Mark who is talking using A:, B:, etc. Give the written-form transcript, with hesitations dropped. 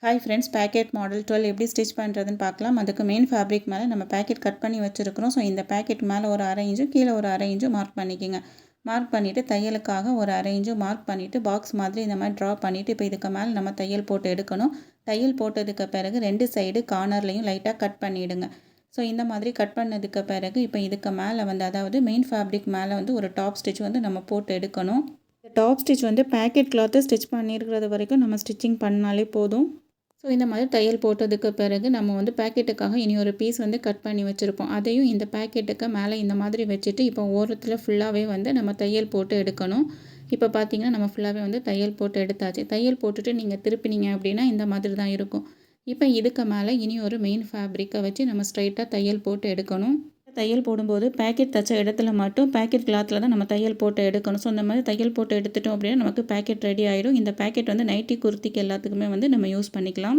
A: Hi friends, packet model 12 எப்படி stitch பண்ணுறதுன்னு பார்க்கலாம். அதுக்கு மெயின் ஃபேப்ரிக் மேலே நம்ம பேக்கெட் கட் பண்ணி வச்சுருக்கிறோம். ஸோ இந்த பேக்கெட் மேலே ஒரு அரை இன்ச்சும் கீழே ஒரு அரை இன்ச்சும் மார்க் பண்ணிக்கோங்க. மார்க் பண்ணிவிட்டு தையலுக்காக ஒரு அரை இன்ச்சும் மார்க் பண்ணிவிட்டு பாக்ஸ் மாதிரி இந்த மாதிரி ட்ரா பண்ணிவிட்டு இப்போ இதுக்கு மேலே நம்ம தையல் போட்டு எடுக்கணும். தையல் போட்டதுக்கு பிறகு 2 சைடு கார்னர்லையும் லைட்டாக கட் பண்ணிவிடுங்க. ஸோ இந்த மாதிரி கட் பண்ணதுக்கு பிறகு இப்போ இதுக்கு மேலே அதாவது மெயின் ஃபேப்ரிக் மேலே ஒரு டாப் ஸ்டிச் நம்ம போட்டு எடுக்கணும். Top stitch packet cloth stitch பண்ணியிருக்கிறது வரைக்கும் நம்ம ஸ்டிச்சிங் பண்ணாலே போதும். ஸோ இந்த மாதிரி தையல் போட்டதுக்கு பிறகு நம்ம பேக்கெட்டுக்காக இனி ஒரு பீஸ் கட் பண்ணி வச்சுருப்போம். அதையும் இந்த பேக்கெட்டுக்கு மேலே இந்த மாதிரி வச்சுட்டு இப்போ ஓரத்தில் ஃபுல்லாகவே நம்ம தையல் போட்டு எடுக்கணும். இப்போ பார்த்தீங்கன்னா நம்ம ஃபுல்லாகவே தையல் போட்டு எடுத்தாச்சு. தையல் போட்டுட்டு நீங்கள் திருப்பினீங்க அப்படின்னா இந்த மாதிரி தான் இருக்கும். இப்போ இதுக்கு மேலே இனி ஒரு மெயின் ஃபேப்ரிக்கை வச்சு நம்ம ஸ்ட்ரைட்டாக தையல் போட்டு எடுக்கணும். தையல் போடும்போது பேக்கெட் தைச்ச இடத்துல மட்டும் பேக்கெட் கிளாத்தில் தான் நம்ம தையல் போட்டு எடுக்கணும். ஸோ இந்த மாதிரி தையல் போட்டு எடுத்துட்டோம் அப்படின்னா நமக்கு பேக்கெட் ரெடி ஆகிடும். இந்த பேக்கெட் நைட்டி குர்த்திக்கு எல்லாத்துக்குமே நம்ம யூஸ் பண்ணிக்கலாம்.